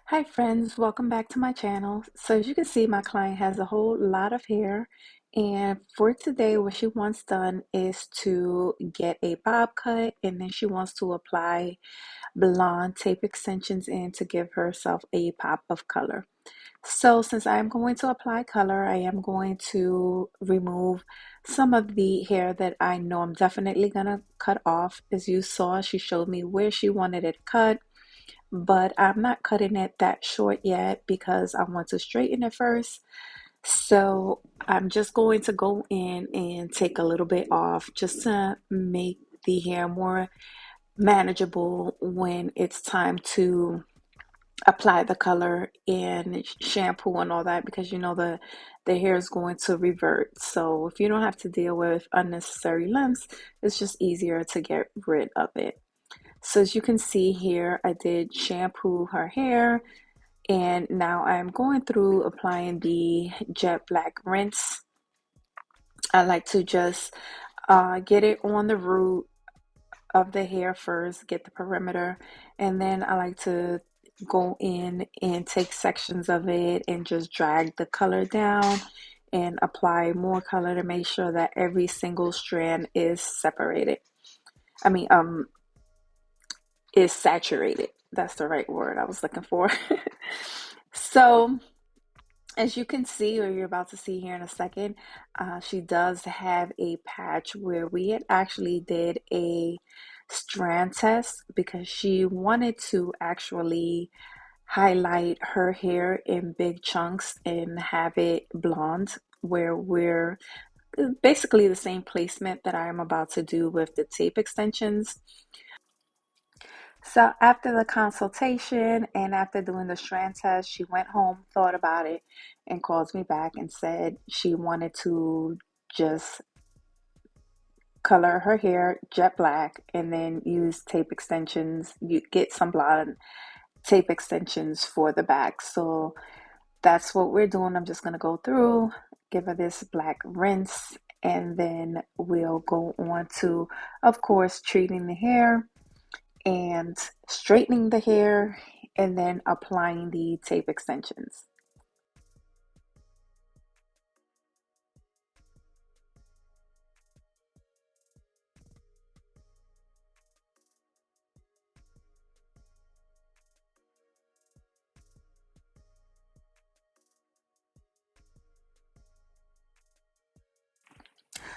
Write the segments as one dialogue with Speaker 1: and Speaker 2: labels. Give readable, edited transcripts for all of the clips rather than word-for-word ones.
Speaker 1: Hi friends, welcome back to my channel. So as you can see, my client has a whole lot of hair, and for today what she wants done is to get a bob cut, and then she wants to apply blonde tape extensions in to give herself a pop of color. So since I am going to apply color, I am going to remove some of the hair that I know I'm definitely gonna cut off. As you saw, she showed me where she wanted it cut, but I'm not cutting it that short yet because I want to straighten it first. So I'm just going to go in and take a little bit off just to make the hair more manageable when it's time to apply the color and shampoo and all that, because you know the hair is going to revert. So if you don't have to deal with unnecessary lengths, it's just easier to get rid of it. So as you can see here, I did shampoo her hair, and now I'm going through applying the jet black rinse. I like to just get it on the root of the hair first, get the perimeter, and then I like to go in and take sections of it and just drag the color down and apply more color to make sure that every single strand is separated. I mean, is saturated. That's the right word I was looking for. So, as you can see, or you're about to see here in a second, she does have a patch where we had actually did a strand test because she wanted to actually highlight her hair in big chunks and have it blonde, where we're basically the same placement that I am about to do with the tape extensions. So after the consultation and after doing the strand test, she went home, thought about it, and called me back and said she wanted to just color her hair jet black and then use tape extensions. You get some blonde tape extensions for the back. So that's what we're doing. I'm just going to go through, give her this black rinse, and then we'll go on to, of course, treating the hair and straightening the hair and then applying the tape extensions.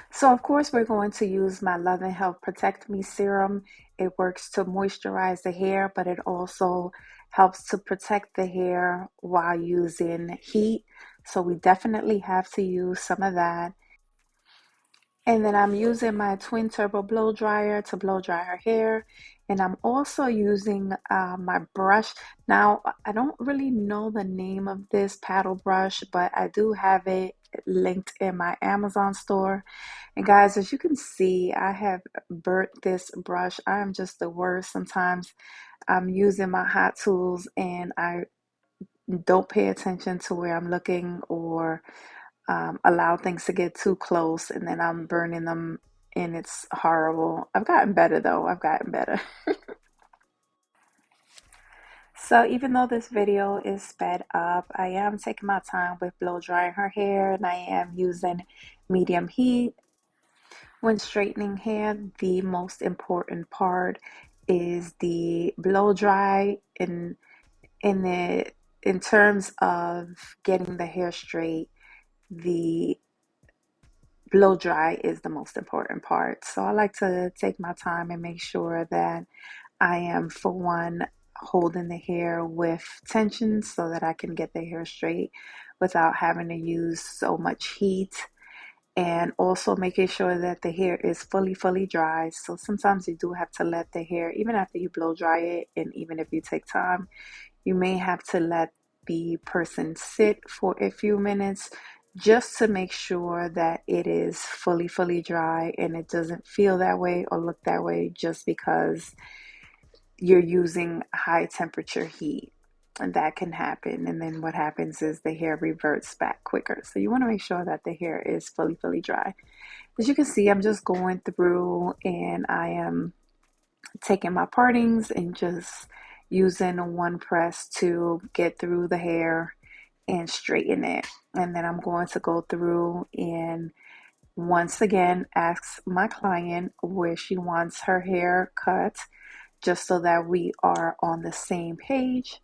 Speaker 1: So of course we're going to use my Love and Health Protect Me serum. It works to moisturize the hair, but it also helps to protect the hair while using heat. So we definitely have to use some of that. And then I'm using my twin turbo blow dryer to blow dry her hair. And I'm also using my brush. Now, I don't really know the name of this paddle brush, but I do have it linked in my Amazon store. And guys, as you can see, I have burnt this brush. I am just the worst. Sometimes I'm using my hot tools and I don't pay attention to where I'm looking, or allow things to get too close, and then I'm burning them, and it's horrible. I've gotten better though. I've gotten better. So even though this video is sped up, I am taking my time with blow drying her hair, and I am using medium heat. When straightening hair, the most important part is the blow dry in the in terms of getting the hair straight. The blow dry is the most important part. So I like to take my time and make sure that I am, for one, holding the hair with tension so that I can get the hair straight without having to use so much heat. And also making sure that the hair is fully dry. So sometimes you do have to let the hair, even after you blow dry it, and even if you take time, you may have to let the person sit for a few minutes just to make sure that it is fully dry, and it doesn't feel that way or look that way just because you're using high temperature heat. And that can happen. And then what happens is the hair reverts back quicker. So you want to make sure that the hair is fully dry. As you can see, I'm just going through and I am taking my partings and just using one press to get through the hair and straighten it. And then I'm going to go through and once again ask my client where she wants her hair cut, just so that we are on the same page.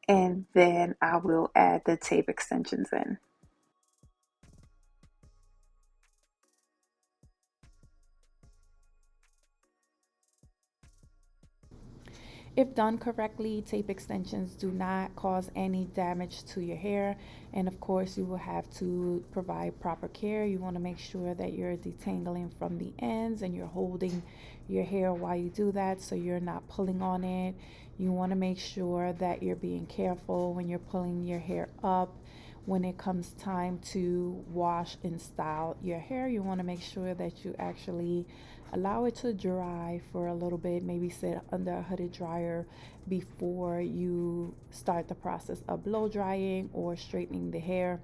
Speaker 1: And then I will add the tape extensions in. If done correctly, tape extensions do not cause any damage to your hair. And of course, you will have to provide proper care. You want to make sure that you're detangling from the ends and you're holding your hair while you do that, so you're not pulling on it. You want to make sure that you're being careful when you're pulling your hair up. When it comes time to wash and style your hair, you want to make sure that you actually allow it to dry for a little bit, maybe sit under a hooded dryer before you start the process of blow drying or straightening the hair,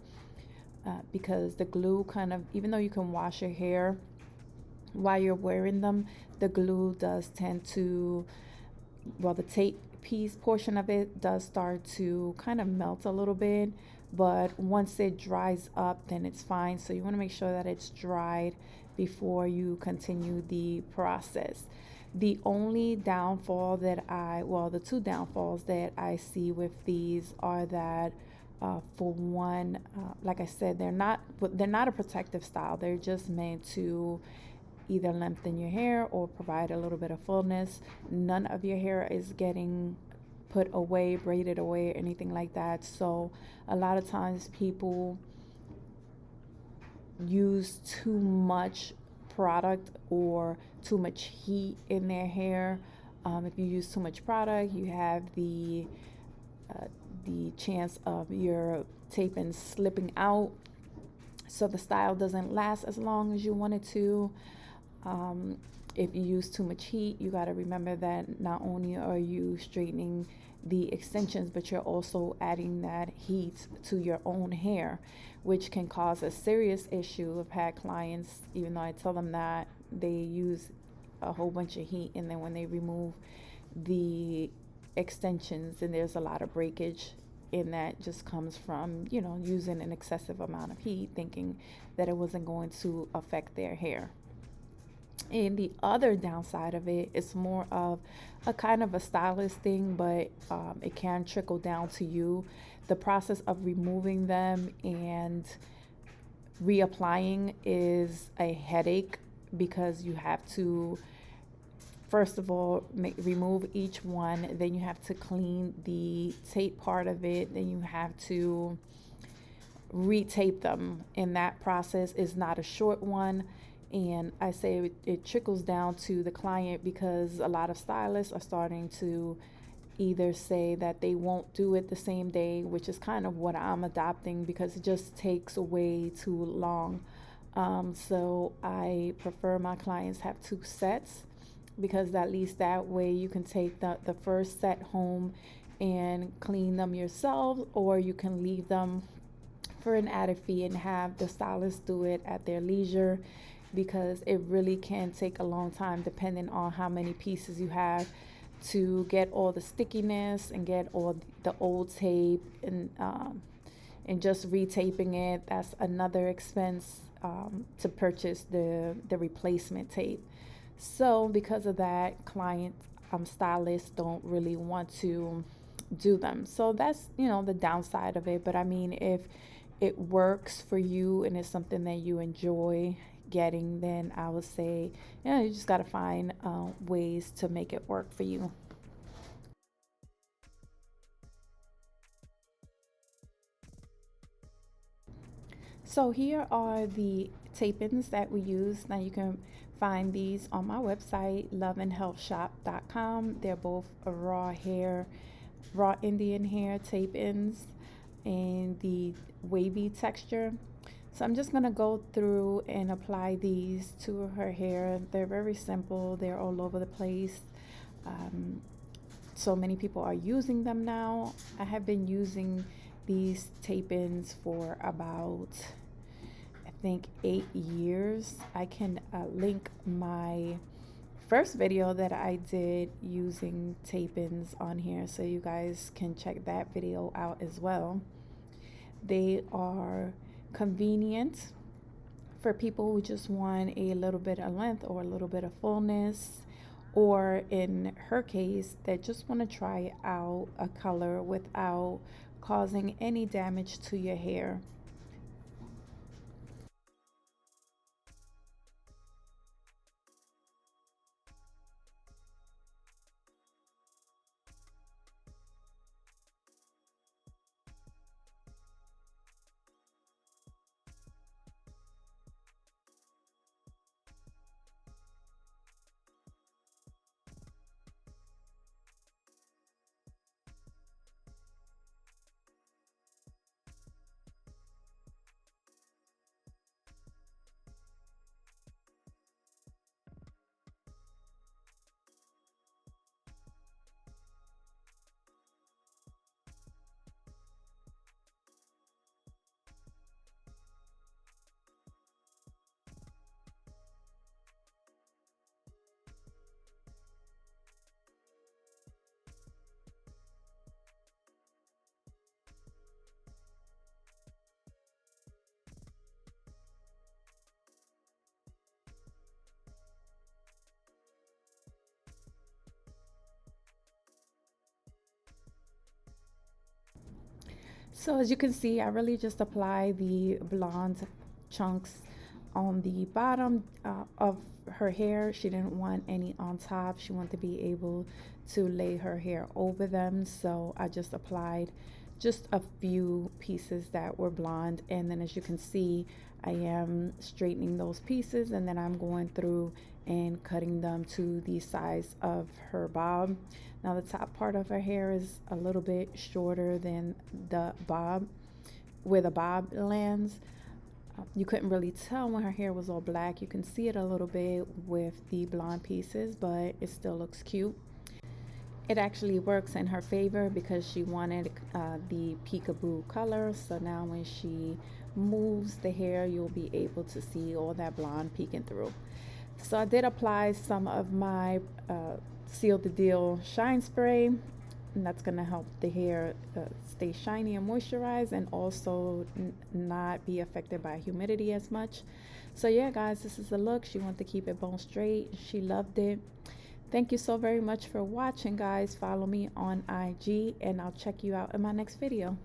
Speaker 1: because the glue kind of, even though you can wash your hair while you're wearing them, the glue does tend to, well, the tape piece portion of it does start to kind of melt a little bit, but once it dries up, then it's fine. So you want to make sure that it's dried before you continue the process. The only downfall that the two downfalls that I see with these are that, for one, like I said, they're not a protective style. They're just meant to either lengthen your hair or provide a little bit of fullness. None of your hair is getting put away, braided away, or anything like that. So a lot of times people use too much product or too much heat in their hair. If you use too much product, you have the chance of your taping slipping out, so the style doesn't last as long as you want it to. If you use too much heat, you got to remember that not only are you straightening the extensions, but you're also adding that heat to your own hair, which can cause a serious issue. I've had clients, even though I tell them that, they use a whole bunch of heat, and then when they remove the extensions, and there's a lot of breakage, and that just comes from, using an excessive amount of heat, thinking that it wasn't going to affect their hair. And the other downside of it is more of a kind of a stylist thing, but it can trickle down to you. The process of removing them and reapplying is a headache, because you have to, first of all, remove each one, then you have to clean the tape part of it, then you have to retape them, and that process is not a short one. And I say it trickles down to the client, because a lot of stylists are starting to either say that they won't do it the same day, which is kind of what I'm adopting, because it just takes way too long. So I prefer my clients have two sets, because at least that way you can take the first set home and clean them yourself, or you can leave them for an added fee and have the stylist do it at their leisure, because it really can take a long time depending on how many pieces you have to get all the stickiness and get all the old tape, and just retaping it. That's another expense, to purchase the replacement tape. So because of that, stylists don't really want to do them. So that's, the downside of it. But I mean, if it works for you and it's something that you enjoy getting, then I would say, you just got to find ways to make it work for you. So here are the tape-ins that we use. Now you can find these on my website, loveandhealthshop.com. They're both a raw Indian hair tape-ins, and the wavy texture. So I'm just going to go through and apply these to her hair. They're very simple. They're all over the place. So many people are using them now. I have been using these tape-ins for about, I think, 8 years. I can link my first video that I did using tape-ins on here, so you guys can check that video out as well. They are convenient for people who just want a little bit of length or a little bit of fullness, or in her case, that just want to try out a color without causing any damage to your hair. So as you can see, I really just apply the blonde chunks on the bottom of her hair. She didn't want any on top. She wanted to be able to lay her hair over them. So I just applied just a few pieces that were blonde. And then as you can see, I am straightening those pieces, and then I'm going through and cutting them to the size of her bob. Now the top part of her hair is a little bit shorter than the bob, where the bob lands. You couldn't really tell when her hair was all black. You can see it a little bit with the blonde pieces, but it still looks cute. It actually works in her favor because she wanted the peekaboo color. So now when she moves the hair, you'll be able to see all that blonde peeking through. So I did apply some of my Seal the Deal shine spray, and that's going to help the hair stay shiny and moisturized, and also not be affected by humidity as much. So yeah guys, this is the look. She wanted to keep it bone straight. She loved it. Thank you so very much for watching, guys. Follow me on IG, and I'll check you out in my next video.